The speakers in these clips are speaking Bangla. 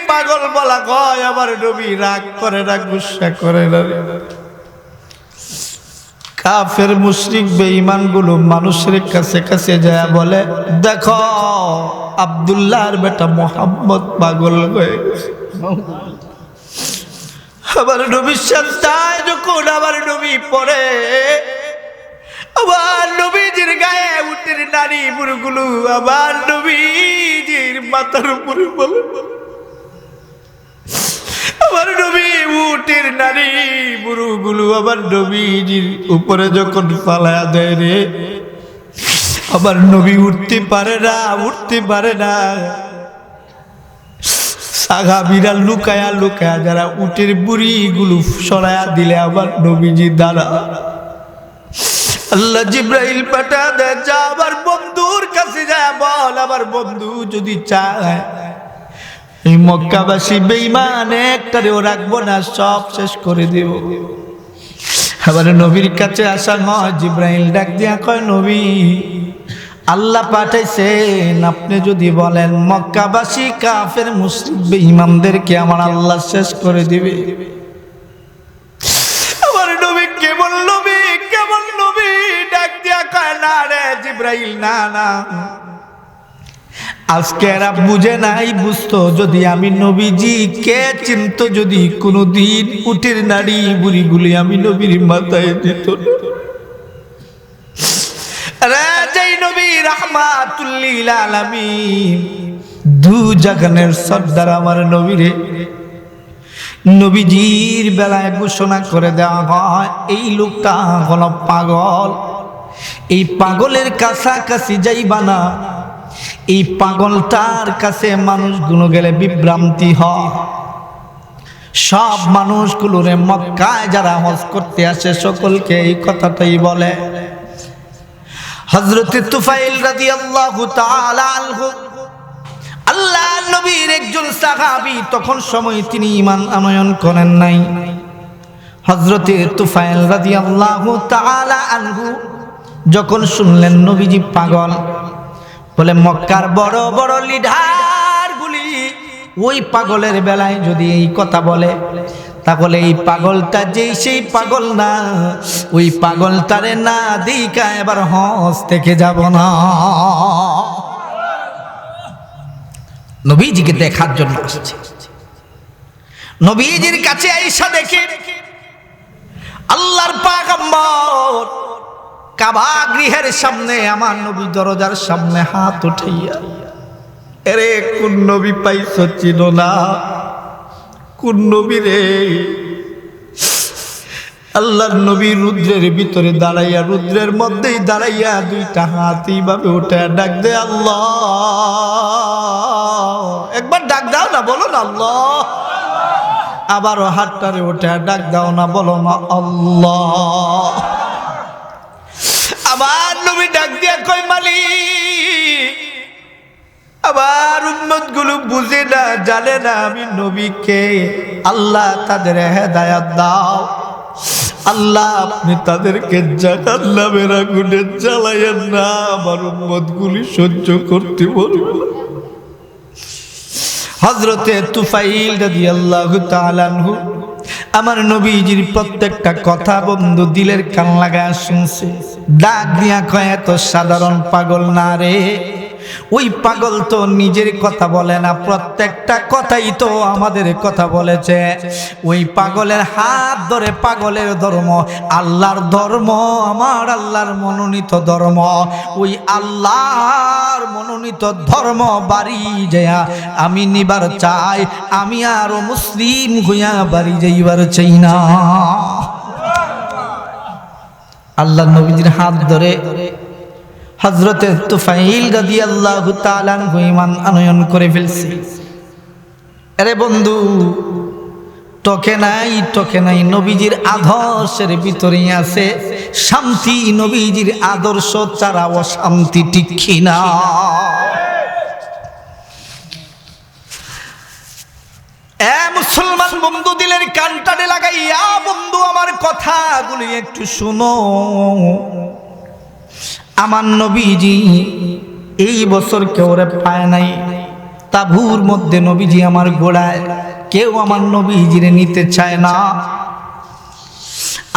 পাগল বলা কয়, আমার নবী রাগ করে না, গুসা করে না। কাফের মুশরিক বেঈমান গুলো মানুষের কাছে কাছে যায় বলে, দেখো আব্দুল্লাহর বেটা মুহাম্মদ পাগল হয়ে গেছে। আমার নবীর সন্তান যখন আমার নবী পড়ে, আমার নবীজির গায়ে উটের নারী বুড়গুলো আমার নবীজির মাথার উপরে বলে, আমার নবী উটের নারী বুড়গুলো আমার নবীজির উপরে যখন ফালায়া দেয় রে, আমার নবী উঠতে পারে না, উঠতে পারে না। সাহাবীরা লুকায়া লুকায়া যারা উটের বুড়িগুলো সরায়া দিলে আমার নবীজি দাঁড়া। আল্লাহ জিব্রাইল পাঠা দেয়, যা আমার বন্ধুর কাছে যায় বল, আমার বন্ধু যদি চায় এই মক্কাবাসী বেঈমান একটারেও রাখবো না, সব শেষ করে দেব। আবার নবীর কাছে আসা নয়, জিব্রাইল ডাক দিয়া কয়, নবী আল্লাহ পাঠাইছেন, আপনি যদি বলেন মক্কাবাসী কাফের মুশরিক বেঈমানদেরকে আমার আল্লাহ শেষ করে দিবে। আমার নবী কেমন নবী, কেমন নবী, ডাক দিয়া কয়, না রে জিব্রাইল, না না, আজকে এরা বুঝে নাই, বুঝতো যদি আমি নবীজি কে চিনতো, যদি কোনদিন উটের নারী বুড়িগুলি আমি নবীর মাথায় দিত না। যেই নবী রাহমাতুল লিল আলামিন, দু জাহানের সর্দার আমার নবীরে নবীজির বেলায় ঘোষণা করে দেওয়া হয়, এই লোকটা হলো পাগল, এই পাগলের কাছাকাছি যাইবা না, এই পাগলটার কাছে মানুষগুলো গেলে বিভ্রান্তি হয়। সব মানুষগুলোরে মক্কায় যারা হজ করতে আসে সকলকে এই কথাটাই বলে। হযরত তুফাইল রাদিয়াল্লাহু তাআলা আনহু, আল্লাহ নবীর একজন সাহাবী, তখন সময় তিনি ঈমান আনয়ন করেন নাই। হযরত তুফাইল রাদিয়াল্লাহু তাআলা আনহু যখন শুনলেন নবীজি পাগল, বলে মক্কার বড় বড় লিডারগুলি ওই পাগলের বেলায় যদি এই কথা বলে, তাহলে এই পাগলটা যেই সেই পাগল না, ওই পাগলটারে না দিকা এবার হজ থেকে যাব না। নবীজিকে দেখার জন্য আসছে। নবীজির কাছে আয়েশা দেখে আল্লাহর পয়গম্বর কাবা গৃহের সামনে, আমার নবী দরজার সামনে হাত উঠাইয়া, এরে কোন নবী পাইছো চিনো না, কোন নবী রে? আল্লাহর নবী রুদ্রের ভিতরে দাঁড়াইয়া, রুদ্রের মধ্যেই দাঁড়াইয়া দুইটা হাত এইভাবে উঠে ডাক দে, আল্লাহ। একবার ডাক দাও না, বলো না আল্লাহ। আবারও হাতটারে উঠে ডাক দাও না, বলো না আল্লাহ। আবার নবী ডাক দিয়া কয়, মালিক, আবার উম্মত গুলো বুঝে না, জানে না আমি নবীকে, আল্লাহ তাদের হেদায়াত দাও, আল্লাহ আপনি তাদেরকে জাহান্নামের আগুনে জ্বালায়েন না, আমার উম্মত গুলি সহ্য করতে পারবে না। হযরতে তুফাইল রাদিয়াল্লাহু তাআলা আনহু আমার নবীজির প্রত্যেকটা কথা বন্ধু দিলের কান লাগায় শুনছে। ডাক দিয়া কয়, এত সাধারণ পাগল না রে, ওই পাগল তো নিজের কথা বলে না, প্রত্যেকটা কথাই তো আমাদের কথা বলেছে। ওই পাগলের হাত ধরে, পাগলের ধর্ম আল্লাহর ধর্ম, আমার আল্লাহর মনোনীত ধর্ম, ওই আল্লাহর মনোনীত ধর্ম বাড়ি যাইয়া আমি নিবার চাই, আমি আরো মুসলিম হইয়া বাড়ি যাইবার চাই না। আল্লাহ নবীজির হাত ধরে হযরতে তুফাইল রাদিয়াল্লাহু তাআলা আনহু ঈমান আনয়ন করে ফেলছে। আরে বন্ধু, তোকে নাই নবীজির আদর্শের ভিতরেই আছে শান্তি। নবীজির আদর্শ ছাড়া অশান্তি ঠিক না। এ মুসলমান বন্ধু, দিলের কানটানে লাগাইয়া বন্ধু আমার কথাগুলি একটু শুনো। আমার নবীজি এই বছর কেউ রে পায় নাই, তাঁবুর মধ্যে নবীজি আমার গোড়ায়, কেউ আমার নবীজিরে নিতে চায় না।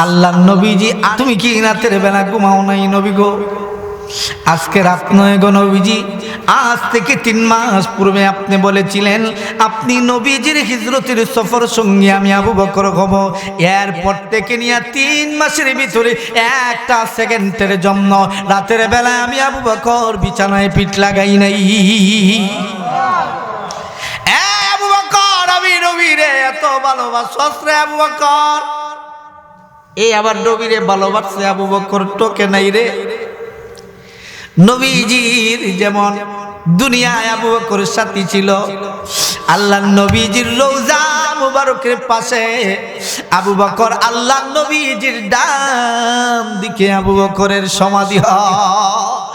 আল্লাহ নবীজি, তুমি কি রাতের বেলা ঘুমাও নাই নবী গো? আজকে রাত নয় গো নবীজি, আজ থেকে 3 মাস পূর্বে আপনি বলেছিলেন আপনি নবীজির হিজরতের সফর সঙ্গী আমি আবু বকর হব। এরপর থেকে নিয়ে 3 মাসের ভিতরে একটা সেকেন্ডের জন্য রাতের বেলা আমি আবু বকর বিছানায় পিঠ লাগাই নাই। আবু বকর, আমি নবীরে এত ভালোবাসছ রে আবু বকর। এই আবার নবীরে ভালোবাসছে আবু বকর, টোকে নাই রে। নবীজির যেমন দুনিয়ায় আবু বকরের সাথী ছিল, আল্লাহ নবীজির রওজা মুবারকের পাশে আবু বকর, আল্লাহ নবীজির ডান দিকে আবু বকরের সমাধি হয়।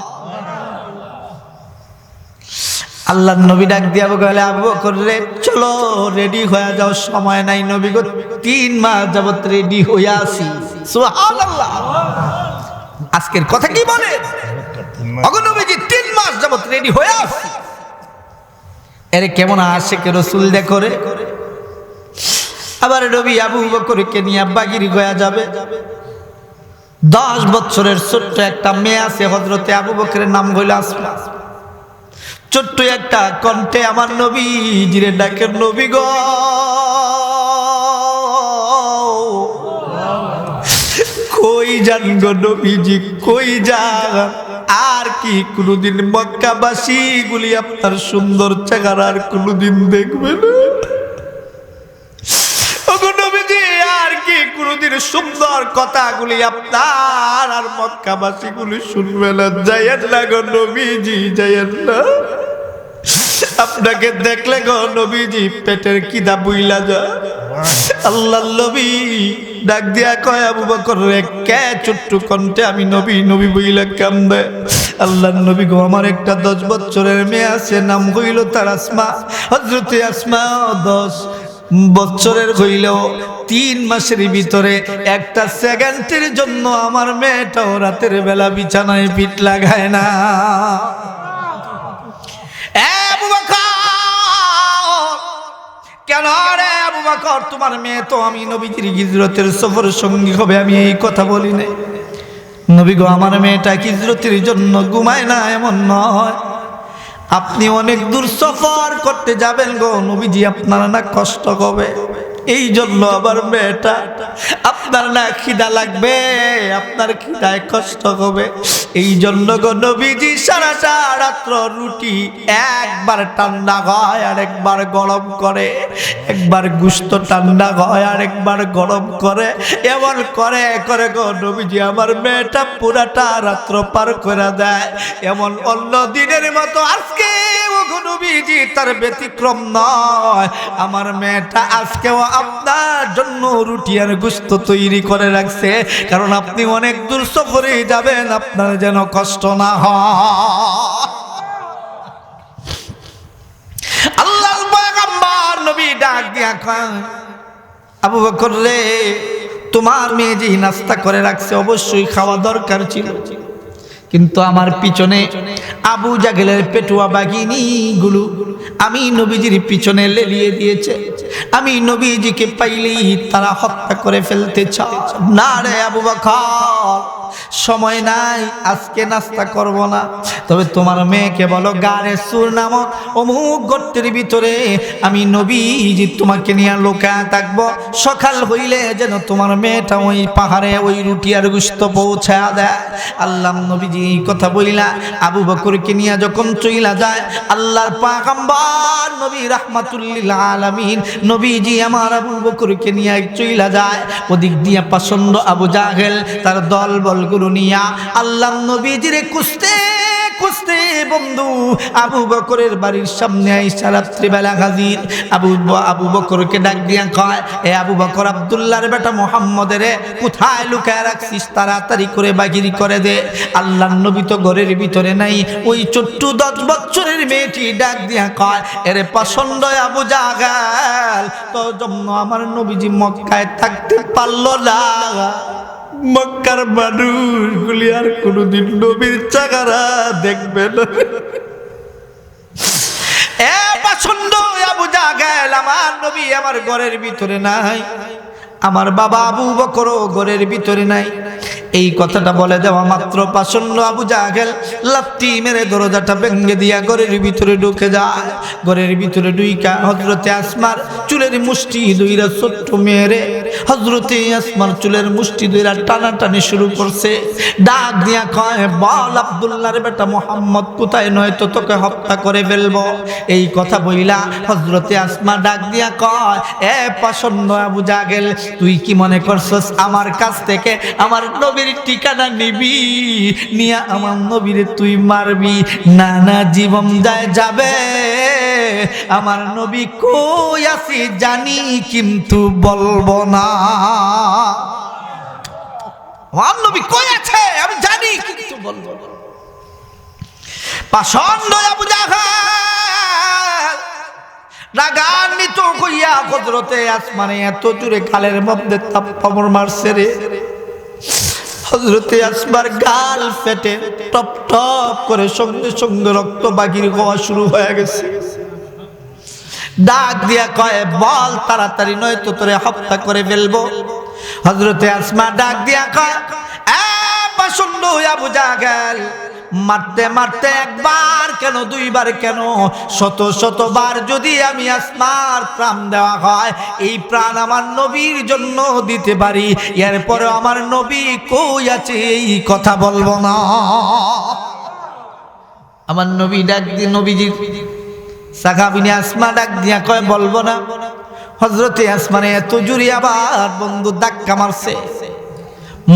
আল্লাহ নবী ডাক দিয়া বলে, আবু বকর রে চলো রেডি হয়ে যাও, সময় নাই। নবী গো 3 মাস যাবত রেডি হয়ে আসি। সুবহানাল্লাহ, আজকের কথা কি বলে? নবীজি 3 মাস যাবত রেডি হয়ে আসি। এর কেমন আশিক রাসূল দেখো রে। আবার নবী আবু বকরকে নিয়ে বাগিরি হয়ে যাবে। 10 বছরের ছোট্ট একটা মেয়ে আছে, হযরতে আবু বকরের নাম হইল আসমা। ছোট্ট একটা কণ্ঠে আমার নবীজিরে ডাকেন, নবী গো কই যান গো নবীজি, কই যান? আর কি কোনদিন মক্কাবাসী গুলি আপনার সুন্দর চেহারা আর কোনদিন দেখবে না? ওগো নবীজি, আর কি কোনদিন সুন্দর কথাগুলি আপনার আর মক্কাবাসী গুলি শুনবে না? যাইয়েন না গো নবীজি, যাইয়েন না। আপনাকে দেখলে গো নবীজি পেটের কিদা বুইলা যায়। আল্লাহ নবী ডাক দিয়া কয়, আবু বকর রে কে ছোট্ট কণ্ঠে আমি নবী নবী বইলা কান্দে? আল্লাহ নবী গো আমার একটা 10 বছরের মেয়ে আছে, নাম হইল তার আসমা। হযরতে আসমা 10 বছরের হইলেও 3 মাসের ভিতরে একটা সেকেন্ডের জন্য আমার মেয়েটাও রাতের বেলা বিছানায় পিঠ লাগায় না। আবু বকর কেন রে আবু বকর, তোমার মেয়ে তো আমি নবীজির হিজরতের সফর সঙ্গী হবে, আমি এই কথা বলি নাই। নবী গো আমার মেয়েটা হিজরতের জন্য ঘুমায় না এমন নয়, আপনি অনেক দূর সফর করতে যাবেন গো নবীজি, আপনার না কষ্ট হবে, এই জন্য আমার মেয়েটা, আপনার না খিদা লাগবে, আপনার খিদায় কষ্ট হবে, এই জন্য গো নবীজি সারাটা রাত্র রুটি একবার ঠান্ডা হয় আর একবার গরম করে, একবার গোশত ঠান্ডা হয় আর একবার গরম করে, এমন করে করে গো নবীজি আমার মেয়েটা পুরাটা রাত্র পার করে দেয়। এমন অন্য দিনের মতো আজকে গো নবীজি তার ব্যতিক্রম নয়, আমার মেয়েটা আজকেও আপনার জন্য রুটি আর গোশত তৈরি করে রাখছে, কারণ আপনি অনেক দূর সফরে যাবেন, আপনার যেন কষ্ট না হয়। আল্লাহর পয়গম্বর নবী ডাক দিয়া কয়, আবু বকর রে তোমার মেয়ে যে নাস্তা করে রাখছে অবশ্যই খাওয়া দরকার ছিল, কিন্তু আমার পিছনে আবু জাহেলের পেটুয়া বাঘিনী গুলো আমি নবীজির পিছনে লেলিয়ে দিয়েছে, আমি নবীজিকে পাইলেই তারা হত্যা করে ফেলতে চায়। না রে আবু বকর, সময় নাই, আজকে নাস্তা করব না, তবে তোমার মেয়েকে বলো গারে সুর নামক অমুক গর্তের ভিতরে আমি নবীজি তোমাকে নিয়ে লুকায় থাকবো, সকাল হইলে যেন তোমার মেয়েটা ওই পাহাড়ে ওই রুটি আর গোশত পৌঁছায়া দেয়। আল্লাহ নবীজি এই কথা বইলা আবু বকরকে নিয়ে যখন চইলা যায়, আল্লাহর পয়গম্বর নবী রাহমাতুল লিল আলামিন নবীজি আমার আবু বকরকে নিয়ে চইলা যায়, ওদিক দিয়া পছন্দ আবু জাহেল তার দল বলগুলো নিয়া আল্লাহ নবীজিরে কুস্তে কুস্তে বন্ধু আবু বকরের বাড়ির সামনে আইসা রাত্রিবেলা হাজির। আবু বকরকে ডাক দিয়া কয়, এ আবু বকর, আব্দুল্লাহর বেটা মুহাম্মদের কোথায় লুকায় রাখছিস, তাড়াতাড়ি করে বাগিরি করে দে। আল্লাহর নবী তো ঘরের ভিতরে নাই, ওই ছোট্ট 10 বছরের মেয়েটি ডাক দিয়া কয়, এরে পছন্দ আবু জাহেল, তোর জন্য আমার নবীজি মক্কায় থাকতে পারল না, মক্কার মানুষগুলি আর কোনদিন নবীর চেহারা দেখবে না। পাষণ্ড আবু জাহেল, আমার নবী আমার ঘরের ভিতরে নাই, আমার বাবা আবু বকরও ঘরের ভিতরে নাই। এই কথাটা বলে দেওয়া মাত্র পাষণ্ড আবু জাহেল লাথি মেরে দরজাটা ভেঙে দিয়া ঘরের ভিতরে ঢুকে যায়। ঘরের ভিতরে ঢুইকা হযরতে আসমার চুলের মুষ্টি দুইরা ছোট্ট মেরে হযরতে আসমার চুলের মুষ্টি দুইরা টানাটানি শুরু করছে। ডাক দিয়া কয়, বল আব্দুল্লাহর বেটা মুহাম্মদ কোথায়, নয়তো তোকে হত্যা করে ফেলবো। এই কথা বইলা হযরতে আসমা ডাক দিয়া কয়, এ পাষণ্ড আবু জাহেল, তুই কি মনে করছস আমার কাছ থেকে আমার নবীর ঠিকানা নিবি, নিয়া আমার নবীরে তুই মারবি? না না, জীবন যায় যাবে, আমার নবী কই আছে জানি কিন্তু বলবো না। আমার নবী কই আছে আমি জানি কিন্তু বলবো না। পাষণ্ড আবু জাহেল রাগান্বিত হইয়া হযরতে আসমানে এত জোরে গালের মধ্যে থাপ্পড় মারছে রে, হযরতে আসমার গাল ফেটে টপ টপ করে সঙ্গে সঙ্গে রক্ত বাগির হওয়া শুরু হয়ে গেছে। ডাক দিয়া কয়, বল তাড়াতাড়ি, নয়তো তোরে হত্যা করে ফেলবো। হযরতে আসমা ডাক দিয়া কয়, এ পাষণ্ড আবু জাহেল, মারতে মারতে একবার কেন, দুইবার কেন, শত শতবার যদি আমি আসমার প্রাণ দেওয়া হয়, এই প্রাণ আমার নবীর জন্য দিতে পারি, এরপরে আমার নবী কই আছে এই কথা বলবো না। আমার নবী ডাক দিয়ে, নবীজি সাহাবিনী আসমা ডাক দিয়া কয়, বলবো না। হযরতে আসমানে এত জোরে আবার বন্ধু ধাক্কা মারছে।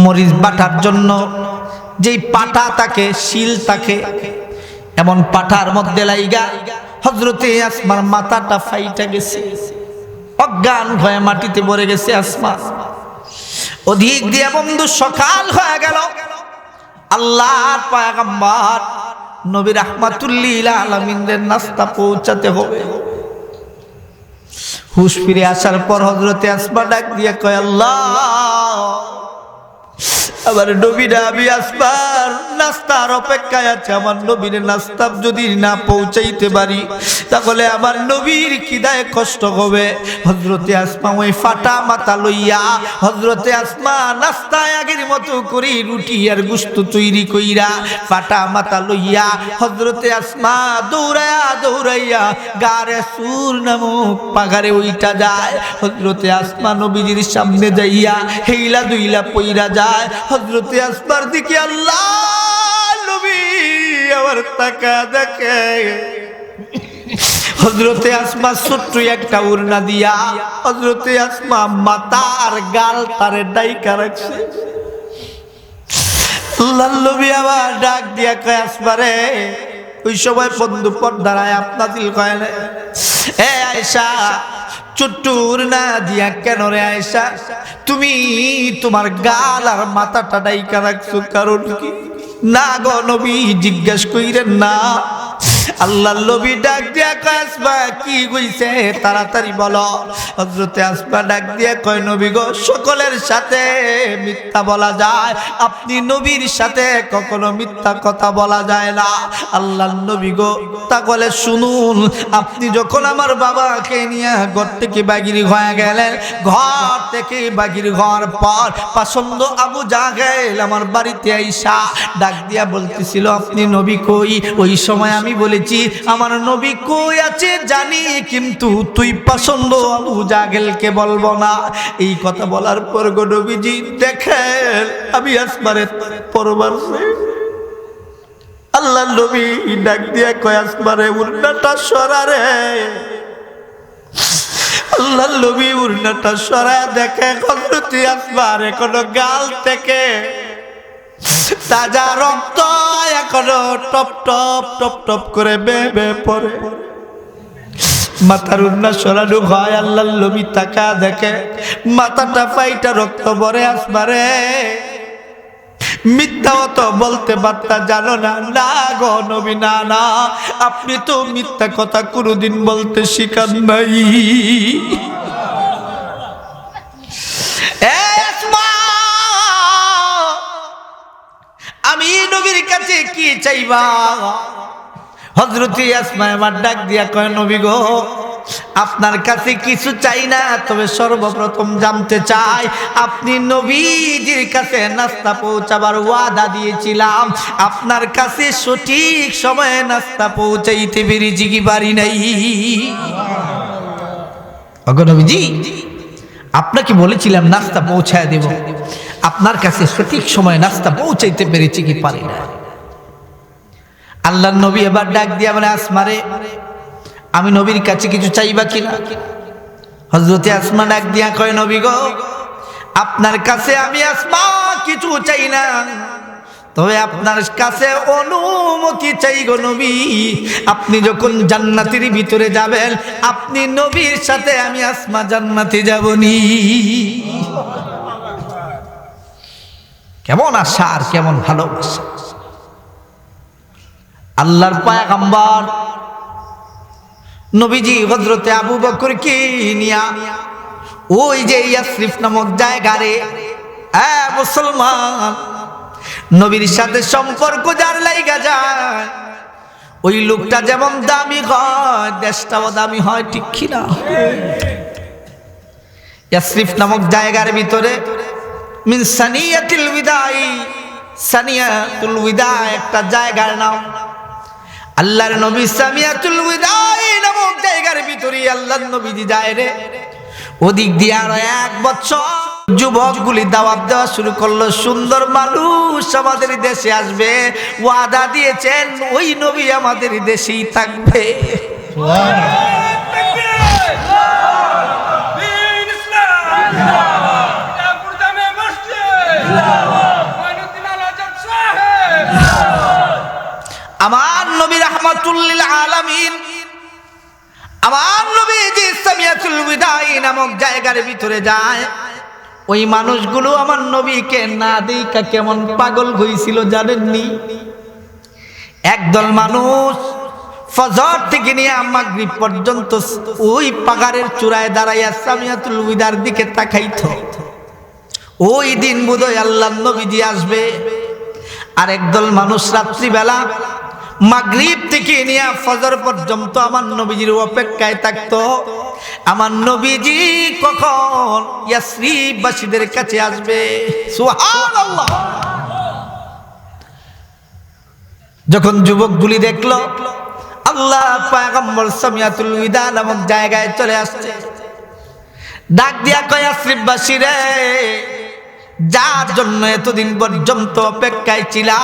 মরিচ বাটার জন্য যেই পাটা থাকে, শিল থাকে, এমন পাটার মধ্যে লাইগা হযরতে আসমার মাথাটা ফাইটা গেছে, অজ্ঞান হয়ে মাটিতে পড়ে গেছে আসমা। ওদিক দিয়ে বন্ধু সকাল হয়ে গেল। আল্লাহর পয়গম্বর নবী রাহমাতুল লিল আলামিনের নাস্তা পৌঁছাতে হবে। হুশ ফিরে আসার পর হযরতে আসমা ডাক দিয়ে কয়, আল্লাহ, আমার নবীর আমি আসবার নাস্তার অপেক্ষায় আছে, আমার নবীর নাস্তা যদি না পৌঁছাইতে পারি তাহলে আমার নবীর খিদায় কষ্ট হবে। হযরতে আসমা ওই ফাটা মাথা লইয়া হযরতে আসমা নাস্তায় আগের মতো করে রুটি আর গোশত তৈরি কইরা ফাটা মাথা লইয়া হযরতে আসমা দৌড়াইয়া দৌড়াইয়া গারে সুর নামক পাহাড়ে উইটা যায়। হযরতে আসমা নবীজির সামনে যাইয়া হেইলা দুইলা পইরা যায়। হযরতে আসমার দিকে আল্লাহ নবী আমার তাকা দেখে। হযরতে আসমা ছোট্ট একটা উড়না দিয়া হযরতে আসমা মাথার গাল তারে ডাইকা রাখছে। আল্লাহ নবী আবার ডাক দিয়া কয়, আসমা রে, ওই সময় বন্ধু পর্দায় আপনার দিল কয় না, এ আয়েশা, ছোট্ট উড়না দিয়া কেন রে আয়েশা তুমি তোমার গাল আর মাথাটা ডাইকা রাখছো, কারণ কি? না গো নবী, জিজ্ঞেস কইরেন না। আল্লাহর নবী ডাক দিয়া কয়, আসমা কি হইছে তাড়াতাড়ি বলো। হযরতে আসমা ডাক দিয়া কয়, নবী গো, সকলের সাথে মিথ্যা বলা যায়, আপনি নবীর সাথে কখনো মিথ্যা কথা বলা যায় না। আল্লাহর নবী গো, তাহলে শুনুন, আপনি যখন আমার বাবাকে নিয়ে ঘর থেকে বাগির হয়ে গেলেন, ঘর থেকে বাগির হওয়ার পর পাষণ্ড আবু জাহেল আমার বাড়িতে আইসা ডাক দিয়া বলতেছিল, আপনি নবী কই? ওই সময় আমি বলেছি, আমার নবী কই আছে জানি, কিন্তু তুই পাষণ্ড আবু জাহেলকে বলবো না। এই কথা বলার পর গো নবীজি দেখেন আমি আসমারে পরবার। আল্লাহ নবী ডাক দিয়া কয়, আসমারে উড়নাটা সরারে। আল্লাহ নবী উড়নাটা সরায় দেখে হযরতে আসমার এখনো গাল থেকে তাজা রক্ত এখনো টপ টপ টপ টপ করে বেবে পড়ে। মাথার উড়না সরানো হয়, আল্লাহ নবী তাকা দেখে মাথাটা ফাইটা রক্ত ভরে। আসমারে, মিথ্যাও তো বলতে পারতা জানো না? না গো নবী, না না, আপনি তো মিথ্যা কথা কোনোদিন বলতে শিখান নাই। আমি নবীর কাছে কি চাইবা? হযরত আসমা এবার ডাক দিয়া কয় নবী গো আপনার কাছে কিছু চাই না, তবে সর্বপ্রথম জানতে চাই আপনি নবীজির কাছে নাস্তা পৌঁছাবার ওয়াদা দিয়েছিলাম, আপনার কাছে সঠিক সময়ে নাস্তা পৌঁছাইতে পেরেছি কি পারি নাই? ওগো নবীজি আপনাকে বলেছিলাম নাস্তা পৌঁছায় দেব, আপনার কাছে সঠিক সময়ে নাস্তা পৌঁছাইতে পেরেছি কি পারি না? আল্লাহর নবী এবার ডাক দিয়া বলে আসমারে আমি নবীর কাছে কিছু চাইবা কিনা? হযরতে আসমা ডাক দিয়া কয় নবী গো আপনার কাছে আমি আসমা কিছু চাই না, তবে আপনার কাছে অনুমতি চাই গো নবী। আপনি যখন জান্নাতের ভিতরে যাবেন আপনি নবীর সাথে আমি আসমা জান্নাতে যাবনি। কেমন আশা আর কেমন ভালোবাসা! আল্লাহর পয়গম্বর নবীজি হযরতে আবু বকরকে নিয়া ওই যে ইয়াসরিফ নামক জায়গারে মুসলমান নবীর সাথে সম্পর্ক যার লাইগা যায় ওই লোকটা যেমন দামি হয় দেশটাও দামি হয়, ঠিক কিনা? ইয়াসরিফ নামক জায়গার ভিতরে মিন সানিয়াতুল বিদাই, সানিয়াতুল বিদা একটা জায়গার নাম। আল্লাহর নবী সানিয়াতুল বিদাই নামক জায়গার ভিতরে আল্লাহর নবীজি যায় রে। ওদিক দিয়ে আর এক বছর যুবকগুলি দাওয়াত দেওয়া শুরু করলো, সুন্দর মানুষ আমাদের দেশে আসবে, ওয়াদা দিয়েছেন ওই নবী আমাদের দেশেই থাকবে। আমার নবী রাহমাতুল লিল আলামিন, আমার নবী যে সামিয়াতুল বিদাই নামক জায়গার ভিতরে যায়, ওই মানুষগুলো আমার নবীকে না দেখা কেমন পাগল হয়েছিল জানেননি? একদল মানুষ ফজর থেকে নিয়ে মাগরিব পর্যন্ত ওই পাহাড়ের চূড়ায় দাঁড়াইয়া সামিয়াতুল বিদার দিকে তাকাইতো। ওই দিন বোধহয় আল্লাহর নবীজি আসবে। আর একদল মানুষ রাত্রিবেলা মাগরিব থেকে নিয়ে ফজর পর্যন্ত আমার নবীজির অপেক্ষায় থাকতো, আমার নবীজি কখন ইয়াসরিববাসীদের কাছে আসবে। সুবহানাল্লাহ! যখন যুবকগুলি দেখলো আল্লাহ পয়গম্বর সামিয়াতুল বিদা নামক জায়গায় চলে আসছে, ডাক দিয়া কয় ইয়াসরিববাসী রে, যার জন্য এতদিন পর্যন্ত অপেক্ষায় ছিলা,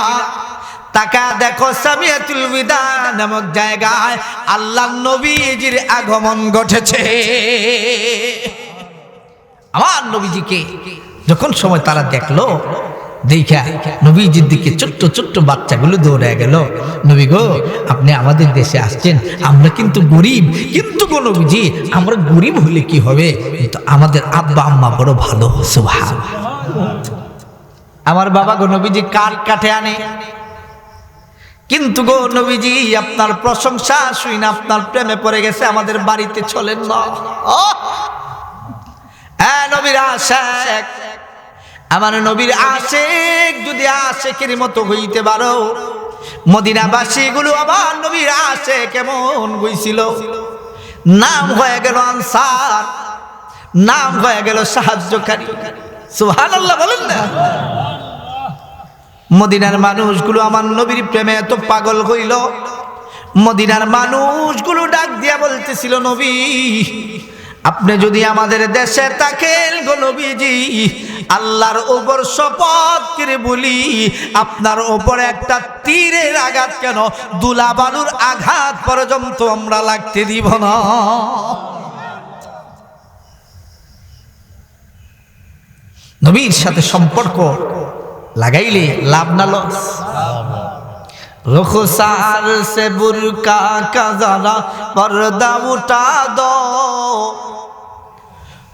তাকা দেখো সামিয়াতুল বিদা নামক জায়গায় আল্লাহর নবীজির আগমন ঘটেছে। আমার নবীজিকে যখন সময় তারা দেখলো, দেখা নবীজির দিকে ছোট্ট ছোট্ট বাচ্চাগুলো দৌড়ে গেল, নবী গো আপনি আমাদের দেশে আসছেন, আমরা কিন্তু গরিব, কিন্তু গো নবীজি আমরা গরিব হলে কি হবে, কিন্তু আমাদের আব্বা আম্মা বড় ভালো। সুবহানাল্লাহ! আমার বাবা গো নবীজি কাঠ কাঠে আনে, কিন্তু গো নবীজি আপনার প্রশংসা শুই না আপনার প্রেমে পড়ে গেছে, আমাদের বাড়িতে চলেন না। নবীর আশিক, আমার নবীর আশিক যদি আশিকের মতো হইতে পারো, মদিনাবাসী গুলো আমার নবীর আশিক কেমন হইছিল, নাম হয়ে গেল আনসার, নাম হয়ে গেল সাহায্যকারী। সুবহানাল্লাহ বলেন না? মদিনার মানুষগুলো আমার নবীর প্রেমে এত পাগল হইল, মদিনার মানুষগুলো ডাক দিয়া বলতেছিল নবী আপনি যদি আমাদের দেশে থাকেন গো নবীজি, আল্লাহর উপর শপথ করে বলি আপনার উপর একটা তীরের আঘাত কেন, দুলা বালুর আঘাত পর্যন্ত আমরা লাগতে দিব না। নবীর সাথে সম্পর্ক লাগাইলে লাভ না লস। रुखसार से बुरका का जरा पर्दा उठा दो,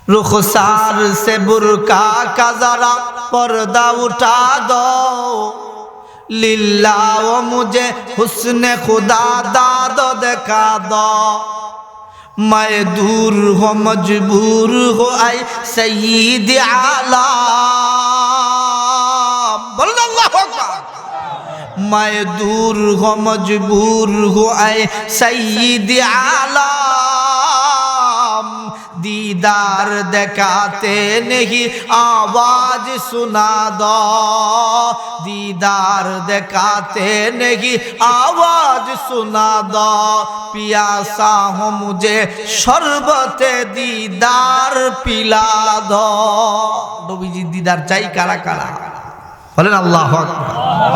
रुखसार से बुरका का जरा पर्दा उठा दो, लिल्ला वो मुझे हुस्ने खुदा दादो दिखा दो, मैं दूर हो मजबूर हो आए सईद आला, मैं दूर हो मजबूर हो ऐ सैयद आलम, दीदार दिखाते नहीं आवाज सुना दो, दीदार दिखाते नहीं आवाज सुना दो, पियासा हो मुझे शरबते दीदार पिला दो। नबीजी दीदार চাই কারা কারা? বলেন আল্লাহু আকবার।